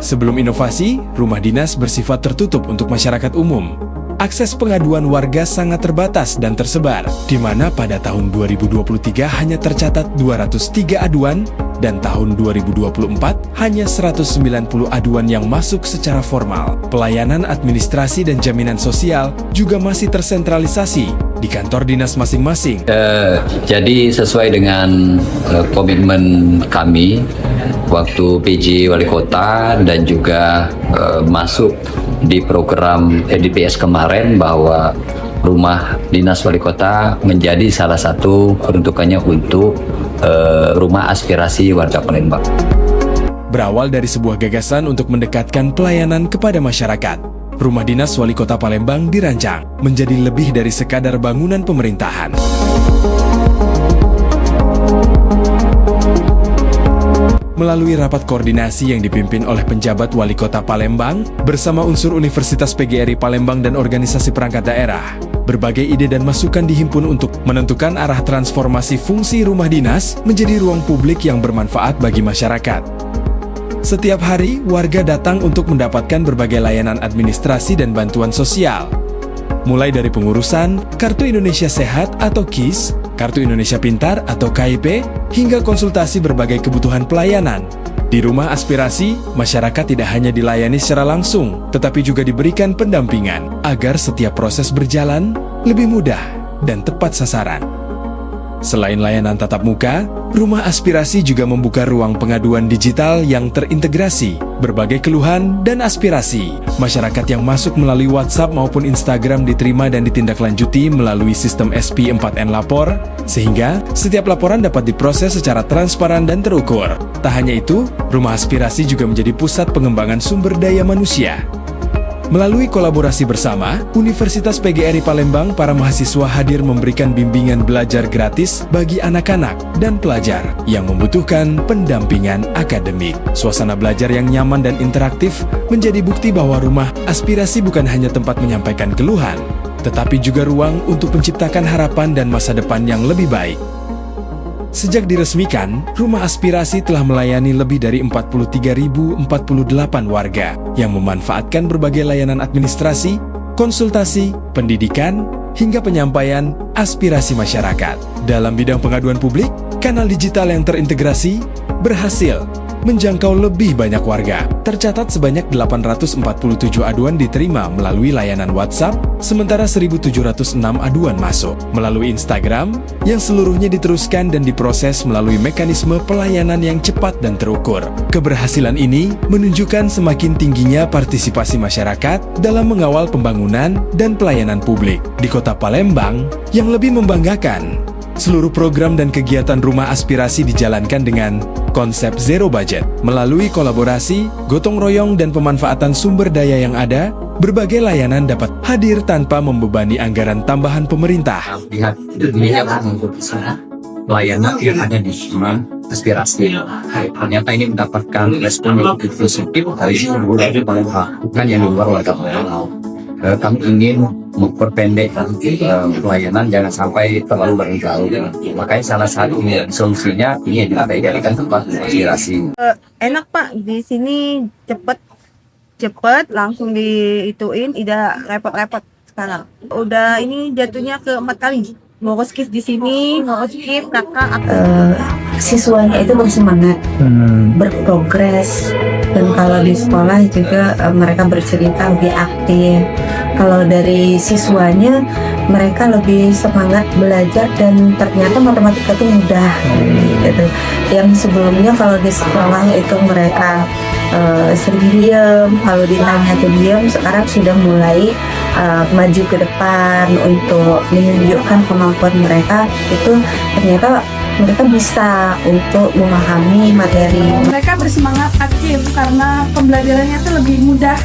Sebelum inovasi, rumah dinas bersifat tertutup untuk masyarakat umum. Akses pengaduan warga sangat terbatas dan tersebar, di mana pada tahun 2023 hanya tercatat 203 aduan, dan tahun 2024 hanya 190 aduan yang masuk secara formal. Pelayanan administrasi dan jaminan sosial juga masih tersentralisasi di kantor dinas masing-masing. Jadi sesuai dengan komitmen kami waktu PJ Wali Kota dan juga masuk di program DPS kemarin bahwa rumah dinas wali kota menjadi salah satu peruntukannya untuk rumah aspirasi warga Palembang. Berawal dari sebuah gagasan untuk mendekatkan pelayanan kepada masyarakat, rumah dinas wali kota Palembang dirancang menjadi lebih dari sekadar bangunan pemerintahan. Melalui rapat koordinasi yang dipimpin oleh penjabat wali kota Palembang bersama unsur Universitas PGRI Palembang dan organisasi perangkat daerah, berbagai ide dan masukan dihimpun untuk menentukan arah transformasi fungsi rumah dinas menjadi ruang publik yang bermanfaat bagi masyarakat. Setiap hari, warga datang untuk mendapatkan berbagai layanan administrasi dan bantuan sosial. Mulai dari pengurusan Kartu Indonesia Sehat atau KIS, Kartu Indonesia Pintar atau KIP, hingga konsultasi berbagai kebutuhan pelayanan. Di rumah aspirasi, masyarakat tidak hanya dilayani secara langsung, tetapi juga diberikan pendampingan agar setiap proses berjalan lebih mudah dan tepat sasaran. Selain layanan tatap muka, rumah aspirasi juga membuka ruang pengaduan digital yang terintegrasi. Berbagai keluhan dan aspirasi masyarakat yang masuk melalui WhatsApp maupun Instagram diterima dan ditindaklanjuti melalui sistem SP4N Lapor, sehingga setiap laporan dapat diproses secara transparan dan terukur. Tak hanya itu, rumah aspirasi juga menjadi pusat pengembangan sumber daya manusia. Melalui kolaborasi bersama, Universitas PGRI Palembang, para mahasiswa hadir memberikan bimbingan belajar gratis bagi anak-anak dan pelajar yang membutuhkan pendampingan akademik. Suasana belajar yang nyaman dan interaktif menjadi bukti bahwa rumah aspirasi bukan hanya tempat menyampaikan keluhan, tetapi juga ruang untuk menciptakan harapan dan masa depan yang lebih baik. Sejak diresmikan, rumah aspirasi telah melayani lebih dari 43.048 warga yang memanfaatkan berbagai layanan administrasi, konsultasi, pendidikan, hingga penyampaian aspirasi masyarakat. Dalam bidang pengaduan publik, kanal digital yang terintegrasi berhasil menjangkau lebih banyak warga. Tercatat sebanyak 847 aduan diterima melalui layanan WhatsApp, sementara 1.706 aduan masuk melalui Instagram, yang seluruhnya diteruskan dan diproses melalui mekanisme pelayanan yang cepat dan terukur. Keberhasilan ini menunjukkan semakin tingginya partisipasi masyarakat dalam mengawal pembangunan dan pelayanan publik di Kota Palembang yang lebih membanggakan. Seluruh program dan kegiatan rumah aspirasi dijalankan dengan konsep zero budget. Melalui kolaborasi, gotong royong, dan pemanfaatan sumber daya yang ada, berbagai layanan dapat hadir tanpa membebani anggaran tambahan pemerintah. Lihat, ini untuk layanan yang ada di rumah aspirasi. Ternyata ini mendapatkan respon yang positif dari seluruh bukan yang di luar warga Palembang. Kami ingin memperpendek pelayanan, jangan sampai terlalu berjauh. Makanya salah satu solusinya ini kita jadikan tempat aspirasi. Enak Pak, di sini cepet langsung diituin, tidak repot-repot sekarang. Udah ini jatuhnya ke 4 kali. Ngurus KIS di sini, ngurus KIS kakak. Siswanya itu bersemangat, berprogres, dan kalau di sekolah juga mereka bercerita lebih aktif. Kalau dari siswanya, mereka lebih semangat belajar dan ternyata matematika itu mudah gitu. Yang sebelumnya kalau di sekolah itu mereka sering diam, kalau ditanya tuh diam, sekarang sudah mulai maju ke depan untuk menunjukkan kemampuan mereka. Itu ternyata mereka bisa untuk memahami materi. Mereka bersemangat aktif karena pembelajarannya itu lebih mudah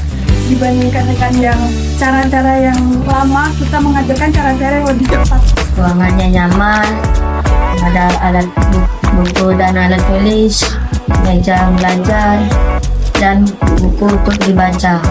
dibandingkan dengan yang cara-cara yang lama. Kita mengajarkan cara-cara yang lebih cepat. Ruangannya nyaman, ada alat buku dan alat tulis, meja belajar, dan buku untuk dibaca.